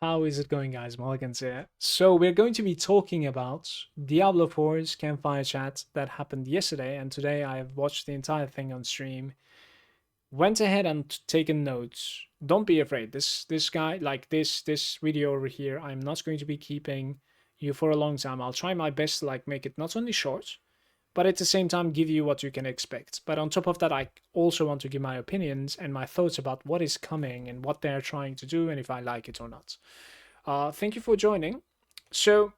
How is it going, guys? Malagant here. So we're going to be talking about Diablo 4's campfire chat that happened yesterday, and today I have watched the entire thing on stream. Went ahead and taken notes. Don't be afraid. This guy, like this video over here, I'm not going to be keeping you for a long time. I'll try my best to make it not only short, but at the same time give you what you can expect. But on top of that, I also want to give my opinions and my thoughts about what is coming and what they're trying to do and if I like it or not. Thank you for joining. So,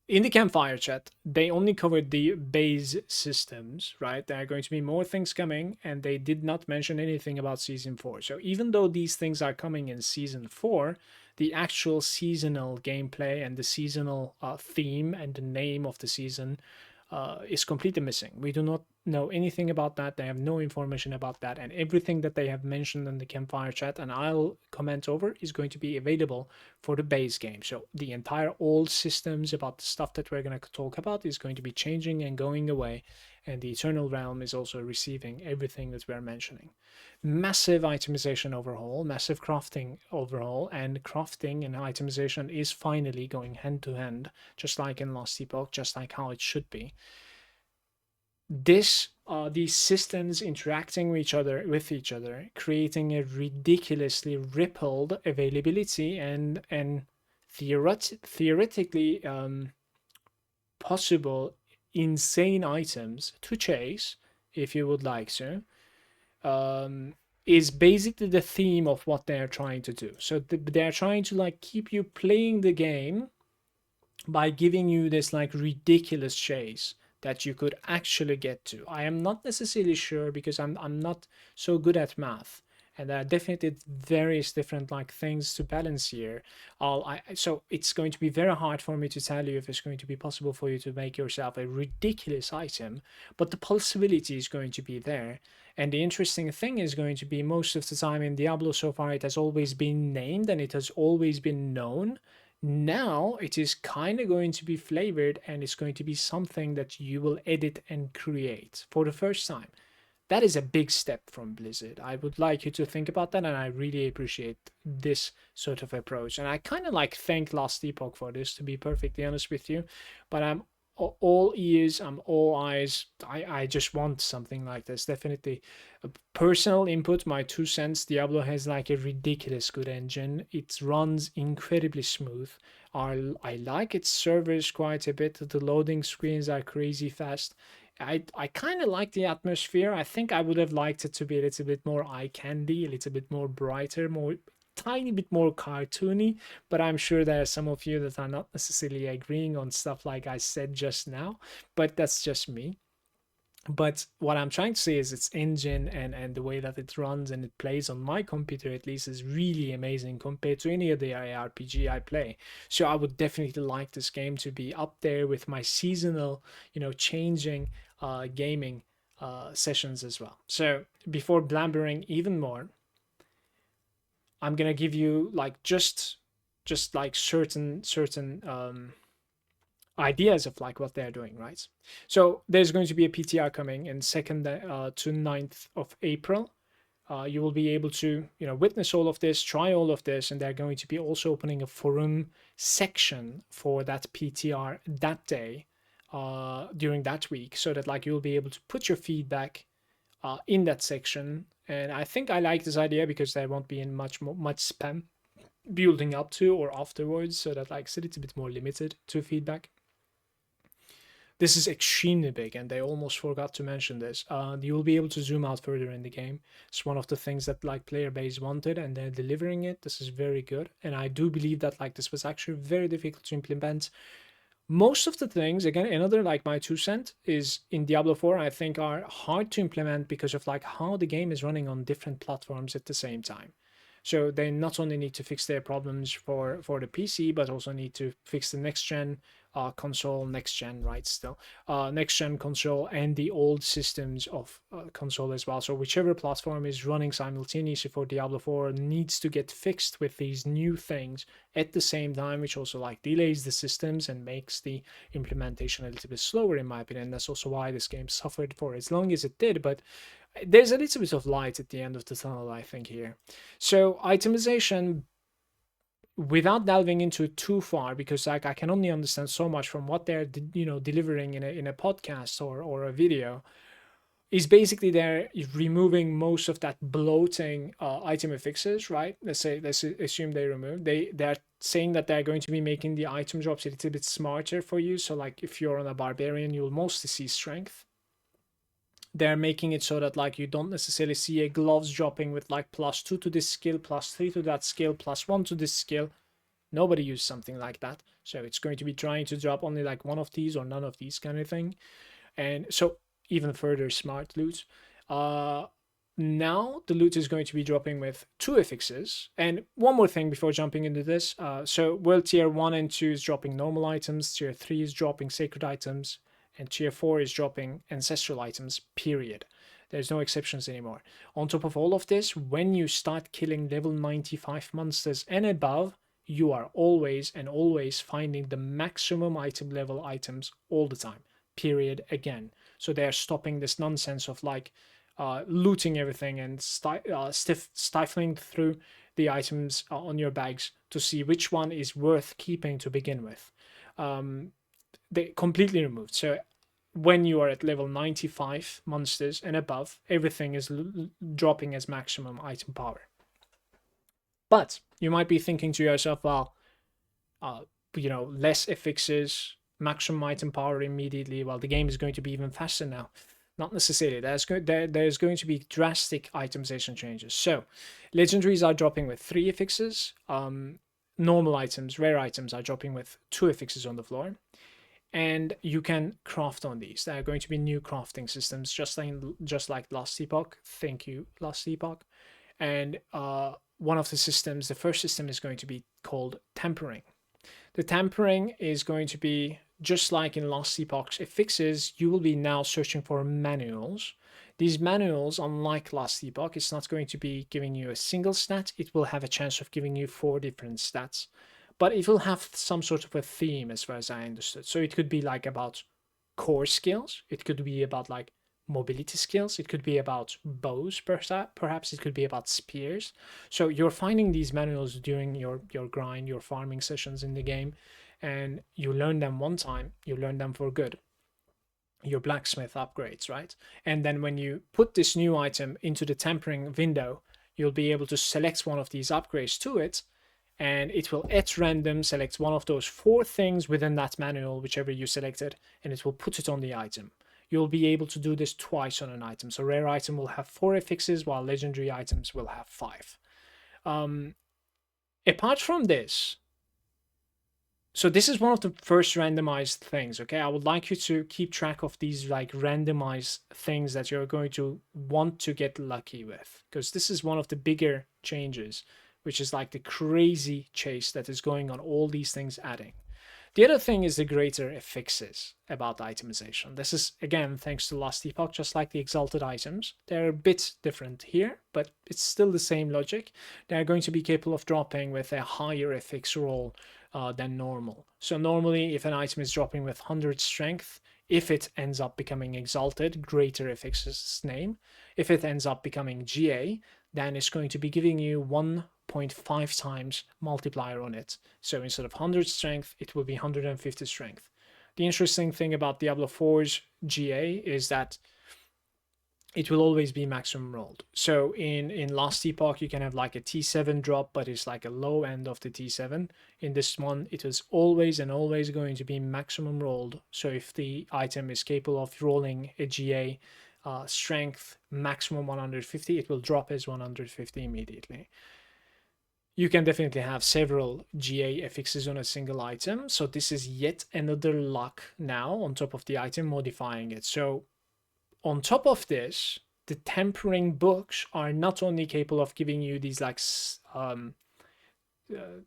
in the campfire chat, they only covered the base systems, right? There are going to be more things coming, and they did not mention anything about season 4. So, even though these things are coming in season 4, the actual seasonal gameplay and the seasonal theme and the name of the season is completely missing. We do not know anything about that. They have no information about that. And everything that they have mentioned in the campfire chat, and I'll comment over, is going to be available for the base game. So the entire old systems about the stuff that we're going to talk about is going to be changing and going away. And the Eternal Realm is also receiving everything that we're mentioning. Massive itemization overhaul, massive crafting overhaul, and crafting and itemization is finally going hand to hand, just like in Lost Epoch, just like how it should be. These systems interacting with each other, creating a ridiculously rippled availability and theoretically possible insane items to chase if you would like to, is basically the theme of what they're trying to do. So they're trying to keep you playing the game by giving you this ridiculous chase that you could actually get to. I am not necessarily sure because I'm not so good at math, and there are definitely various different things to balance here. So it's going to be very hard for me to tell you if it's going to be possible for you to make yourself a ridiculous item, but the possibility is going to be there. And the interesting thing is going to be most of the time in Diablo so far, it has always been named and it has always been known. Now it is kind of going to be flavored and it's going to be something that you will edit and create for the first time. That is a big step from Blizzard. I would like you to think about that, and I really appreciate this sort of approach. And I kind of thank Lost Epoch for this, to be perfectly honest with you. But I'm all ears, I'm all eyes. I just want something like this. Definitely a personal input, my 2 cents. Diablo has a ridiculous good engine. It runs incredibly smooth. I like its servers quite a bit. The loading screens are crazy fast. I kind of like the atmosphere. I think I would have liked it to be a little bit more eye candy, a little bit more brighter, more tiny bit more cartoony. But I'm sure there are some of you that are not necessarily agreeing on stuff like I said just now. But that's just me. But what I'm trying to say is its engine and the way that it runs and it plays on my computer at least is really amazing compared to any other ARPG I play. So I would definitely like this game to be up there with my seasonal, changing gaming sessions as well. So before blabbering even more, I'm gonna give you just certain ideas of what they're doing, right? So there's going to be a PTR coming in 2nd to 9th of April. You will be able to witness all of this, try all of this, and they're going to be also opening a forum section for that PTR that day during that week, so that you'll be able to put your feedback in that section. And I think I like this idea because there won't be in much spam building up to or afterwards, so that it's a little bit more limited to feedback. This is extremely big, and they almost forgot to mention this. You will be able to zoom out further in the game. It's one of the things that player base wanted, and they're delivering it. This is very good, and I do believe that this was actually very difficult to implement. Most of the things, again, another my 2 cent is in Diablo 4, I think are hard to implement because of how the game is running on different platforms at the same time. So they not only need to fix their problems for the PC, but also need to fix the next gen console, next gen, right? Still, next gen console and the old systems of console as well. So whichever platform is running simultaneously for Diablo 4 needs to get fixed with these new things at the same time, which also delays the systems and makes the implementation a little bit slower, in my opinion. That's also why this game suffered for as long as it did, but there's a little bit of light at the end of the tunnel, I think, here. So itemization, without delving into it too far, because like I can only understand so much from what they're delivering in a podcast or a video, is basically they're removing most of that bloating item affixes, right? Let's assume they remove. They're saying that they're going to be making the item drops a little bit smarter for you. So like if you're on a barbarian, you'll mostly see strength. They're making it so that like you don't necessarily see a gloves dropping with like +2 to this skill, +3 to that skill, +1 to this skill. Nobody used something like that. So it's going to be trying to drop only like one of these or none of these kind of thing. And so even further smart loot. Uh, Now the loot is going to be dropping with 2 affixes. And one more thing before jumping into this. So world tier 1 and 2 is dropping normal items, tier 3 is dropping sacred items, and tier 4 is dropping ancestral items, period. There's no exceptions anymore. On top of all of this, when you start killing level 95 monsters and above, you are always and always finding the maximum item level items all the time, period, again. So they're stopping this nonsense of like looting everything and stifling through the items on your bags to see which one is worth keeping to begin with. They completely removed. So when you are at level 95 monsters and above, everything is dropping as maximum item power. But you might be thinking to yourself, well, less affixes, maximum item power immediately. Well, the game is going to be even faster now. Not necessarily. There's going to be drastic itemization changes. So, legendaries are dropping with 3 affixes. Normal items, rare items are dropping with 2 affixes on the floor. And you can craft on these. There are going to be new crafting systems, just like Last Epoch. Thank you, Last Epoch. And one of the systems, the first system, is going to be called tempering. The tempering is going to be just like in Last Epoch's affixes. You will be now searching for manuals. These manuals, unlike Last Epoch, it's not going to be giving you a single stat. It will have a chance of giving you 4 different stats, but it will have some sort of a theme as far as I understood. So it could be like about core skills. It could be about like mobility skills. It could be about bows, perhaps it could be about spears. So you're finding these manuals during your grind, your farming sessions in the game, and you learn them one time, you learn them for good. Your blacksmith upgrades, right? And then when you put this new item into the tempering window, you'll be able to select one of these upgrades to it, and it will at random select one of those 4 things within that manual, whichever you selected, and it will put it on the item. You'll be able to do this twice on an item. So rare item will have 4 affixes, while legendary items will have 5. Apart from this, so this is one of the first randomized things, okay? I would like you to keep track of these like randomized things that you're going to want to get lucky with, because this is one of the bigger changes, which is like the crazy chase that is going on, all these things adding. The other thing is the greater affixes about itemization. This is, again, thanks to Last Epoch, just like the exalted items. They're a bit different here, but it's still the same logic. They're going to be capable of dropping with a higher affix roll than normal. So normally, if an item is dropping with 100 strength, if it ends up becoming exalted, greater affixes name. If it ends up becoming GA, then it's going to be giving you 1.5 times multiplier on it. So instead of 100 strength, it will be 150 strength. The interesting thing about Diablo 4's GA is that it will always be maximum rolled. So in Last Epoch, you can have like a T7 drop, but it's like a low end of the T7. In this one, it is always and always going to be maximum rolled. So if the item is capable of rolling a GA strength maximum 150, it will drop as 150 immediately. You can definitely have several GA affixes on a single item. So this is yet another luck now on top of the item modifying it. So on top of this, the tempering books are not only capable of giving you these like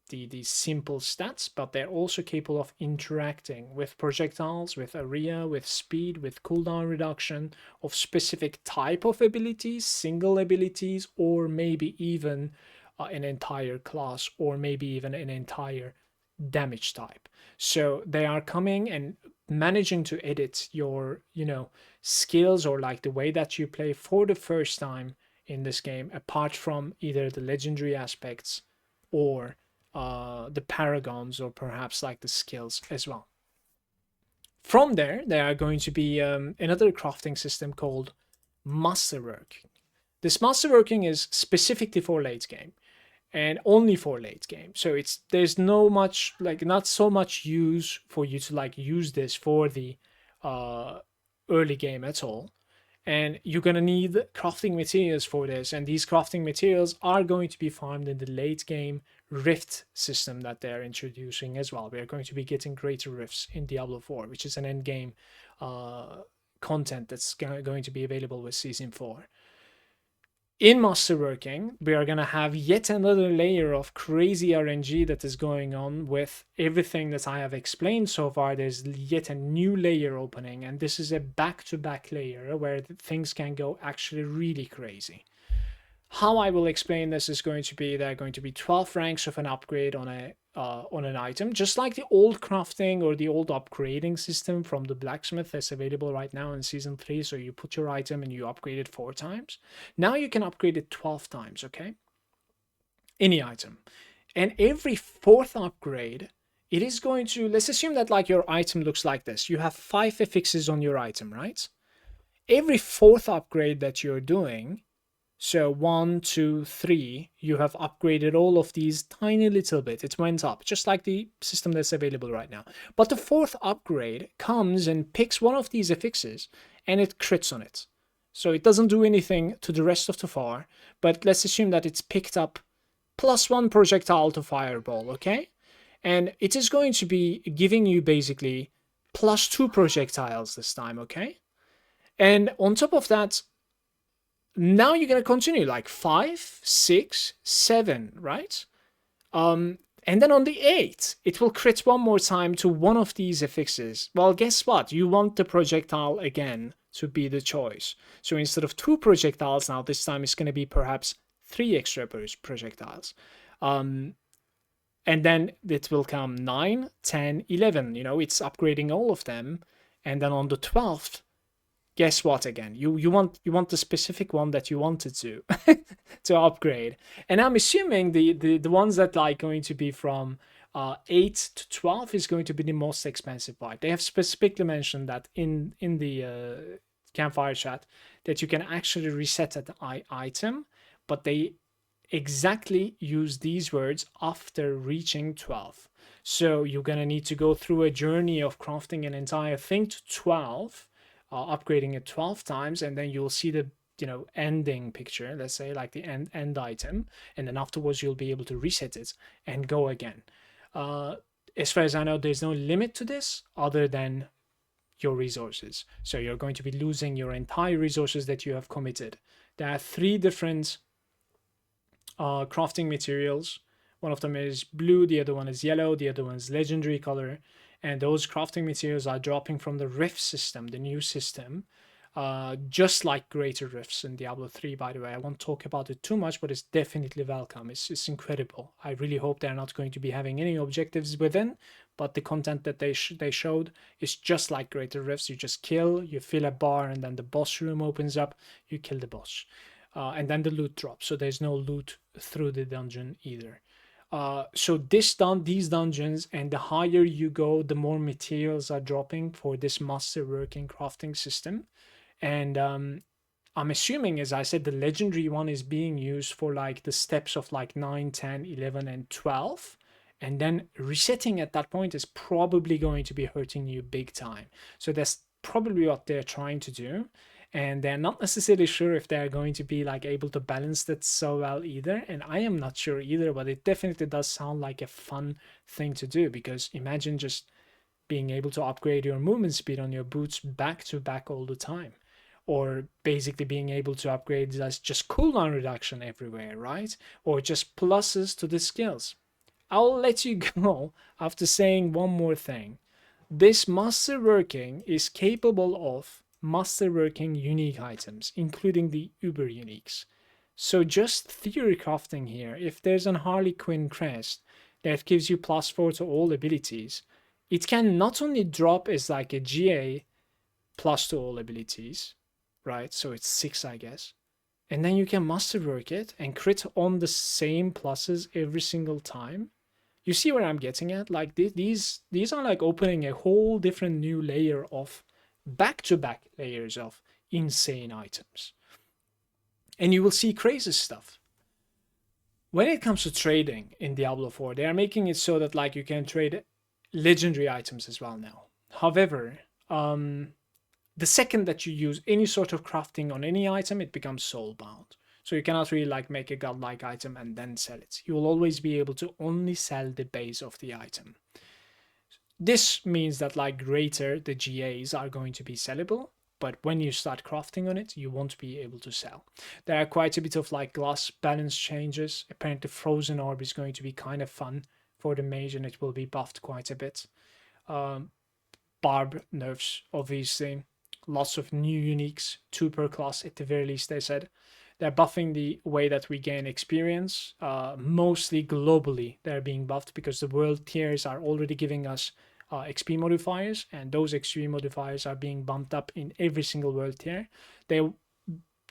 these simple stats, but they're also capable of interacting with projectiles, with area, with speed, with cooldown reduction of specific type of abilities, single abilities, or maybe even an entire class, or maybe even an entire damage type. So they are coming and managing to edit your skills or like the way that you play for the first time in this game, apart from either the legendary aspects or the paragons or perhaps like the skills as well. From there are going to be another crafting system called masterworking. This masterworking is specifically for late game and only for late game. So it's there's no much like not so much use for you to like use this for the uh, early game at all. And you're gonna need crafting materials for this, and these crafting materials are going to be farmed in the late game rift system that they're introducing as well. We are going to be getting greater rifts in Diablo 4, which is an end game content that's going to be available with season 4. In masterworking, we are going to have yet another layer of crazy RNG that is going on with everything that I have explained so far. There's yet a new layer opening, and this is a back-to-back layer where things can go actually really crazy. How I will explain this is going to be there are going to be 12 ranks of an upgrade on an item, just like the old crafting or the old upgrading system from the blacksmith that's available right now in season 3. So you put your item and you upgrade it 4 times. Now you can upgrade it 12 times, okay? Any item. And every 4th upgrade, it is going to, let's assume that like your item looks like this. You have 5 affixes on your item, right? Every 4th upgrade that you're doing, so 1, 2, 3, you have upgraded all of these tiny little bit. It went up, just like the system that's available right now. But the 4th upgrade comes and picks one of these affixes and it crits on it. So it doesn't do anything to the rest of the far, but let's assume that it's picked up +1 projectile to fireball, okay? And it is going to be giving you basically +2 projectiles this time, okay? And on top of that, now you're going to continue like 5, 6, 7, right? And then on the 8, it will crit one more time to one of these affixes. Well, guess what? You want the projectile again to be the choice. So instead of 2 projectiles now, this time it's going to be perhaps 3 extra projectiles. And then it will come 9, 10, 11. You know, it's upgrading all of them. And then on the 12th, guess what again? You want the specific one that you wanted to to upgrade. And I'm assuming the ones that like going to be from 8 to 12 is going to be the most expensive part. They have specifically mentioned that in the campfire chat that you can actually reset an item, but they exactly use these words after reaching 12. So you're gonna need to go through a journey of crafting an entire thing to 12, upgrading it 12 times, and then you'll see the ending picture, let's say like the end item, and then afterwards you'll be able to reset it and go again. As far as I know, there's no limit to this other than your resources. So you're going to be losing your entire resources that you have committed. There are 3 different crafting materials. One of them is blue, the other one is yellow, the other one is legendary color. And those crafting materials are dropping from the rift system, the new system, just like greater rifts in Diablo 3, by the way. I won't talk about it too much, but it's definitely welcome. It's incredible. I really hope they're not going to be having any objectives within, but the content that they showed is just like greater rifts. You just kill, you fill a bar, and then the boss room opens up, you kill the boss. And then the loot drops, so there's no loot through the dungeon either. So these dungeons, and the higher you go, the more materials are dropping for this masterworking crafting system. And I'm assuming, as I said, the legendary one is being used for like the steps of like 9, 10, 11, and 12. And then resetting at that point is probably going to be hurting you big time. So that's probably what they're trying to do. And they're not necessarily sure if they're going to be like able to balance that so well either. And I am not sure either, but it definitely does sound like a fun thing to do, because imagine just being able to upgrade your movement speed on your boots back to back all the time, or basically being able to upgrade just cooldown reduction everywhere, right? Or just pluses to the skills. I'll let you go after saying one more thing. This masterworking is capable of masterworking unique items, including the uber uniques. So just theory crafting here, if there's an Harley Quinn crest that gives you +4 to all abilities, it can not only drop as like a GA plus to all abilities, right? So it's 6, I guess. And then you can masterwork it and crit on the same pluses every single time. You see where I'm getting at? Like these are like opening a whole different new layer of back-to-back layers of insane items. And you will see crazy stuff. When it comes to trading in Diablo 4, they are making it so that like you can trade legendary items as well now. However, the second that you use any sort of crafting on any item, it becomes soulbound. So you cannot really like make a godlike item and then sell it. You will always be able to only sell the base of the item. This means that like greater the GAs are going to be sellable, but when you start crafting on it, you won't be able to sell. There are quite a bit of like glass balance changes. Apparently Frozen Orb is going to be kind of fun for the mage and it will be buffed quite a bit. Barb nerfs, obviously. Lots of new uniques, 2 per class at the very least, they said. They're buffing the way that we gain experience, mostly globally. They're being buffed because the world tiers are already giving us XP modifiers, and those XP modifiers are being bumped up in every single world tier.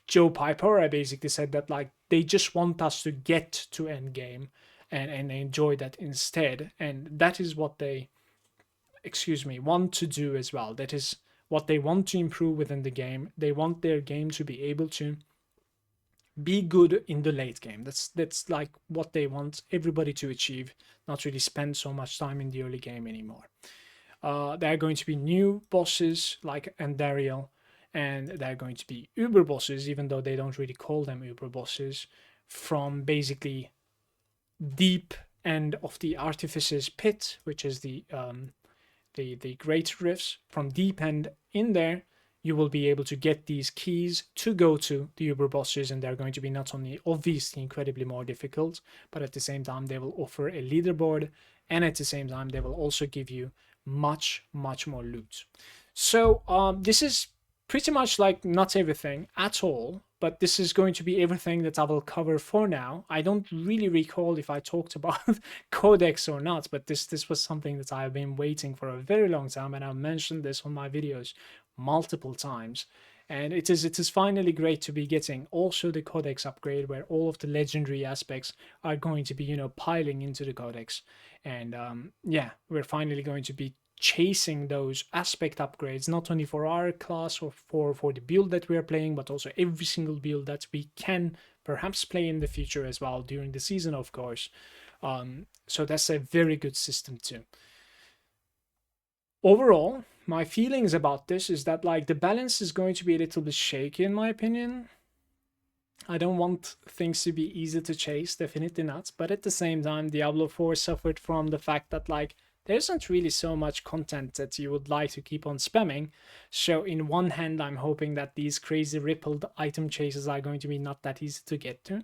Joe Piper, I basically said that like they just want us to get to end game and enjoy that instead, and that is what they want to do as well. That is what they want to improve within the game. They want their game to be able to be good in the late game. That's like what they want everybody to achieve, not really spend so much time in the early game anymore. There are going to be new bosses like Andariel, and there are going to be Uber bosses, even though they don't really call them Uber bosses, from basically deep end of the Artificer's Pit, which is the great rifts. From deep end in there, you will be able to get these keys to go to the Uber bosses, and they're going to be not only obviously incredibly more difficult, but at the same time they will offer a leaderboard, and at the same time they will also give you much more loot. So this is pretty much like not everything at all, but this is going to be everything that I will cover for now. I don't really recall if I talked about codex or not, but this was something that I've been waiting for a very long time, and I've mentioned this on my videos multiple times. And it is finally great to be getting also the codex upgrade, where all of the legendary aspects are going to be, you know, piling into the codex. And yeah, we're finally going to be chasing those aspect upgrades, not only for our class or for the build that we are playing, but also every single build that we can perhaps play in the future as well, during the season, of course. So that's a very good system too. Overall, my feelings about this is that like the balance is going to be a little bit shaky in my opinion. I don't want things to be easy to chase, definitely not. But at the same time, Diablo 4 suffered from the fact that like there isn't really so much content that you would like to keep on spamming. So in one hand, I'm hoping that these crazy rippled item chases are going to be not that easy to get to.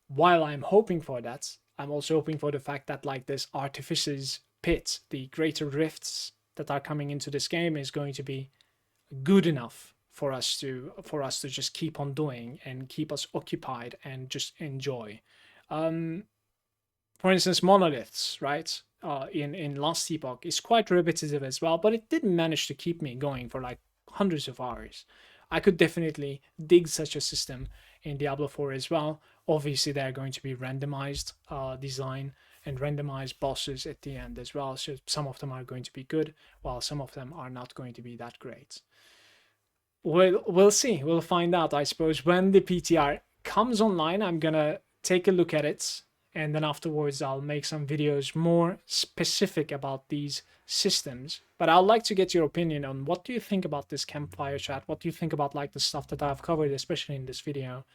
While I'm hoping for that, I'm also hoping for the fact that like this Artificer's Pit, the greater rifts that are coming into this game, is going to be good enough for us to just keep on doing and keep us occupied and just enjoy. For instance, monoliths, right? In Last Epoch is quite repetitive as well, but it did manage to keep me going for like hundreds of hours. I could definitely dig such a system in Diablo 4 as well. Obviously, they're going to be randomized design and randomized bosses at the end as well. So some of them are going to be good, while some of them are not going to be that great. We'll see. We'll find out, I suppose. When the PTR comes online, I'm gonna take a look at it, and then afterwards I'll make some videos more specific about these systems. But I'd like to get your opinion on what do you think about this campfire chat? What do you think about like the stuff that I've covered, especially in this video?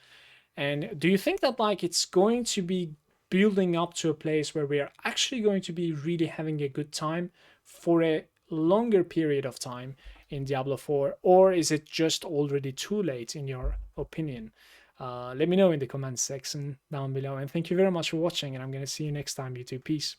And do you think that like it's going to be building up to a place where we are actually going to be really having a good time for a longer period of time in Diablo 4, or is it just already too late in your opinion? Let me know in the comments section down below, and thank you very much for watching, and I'm going to see you next time, YouTube. Peace.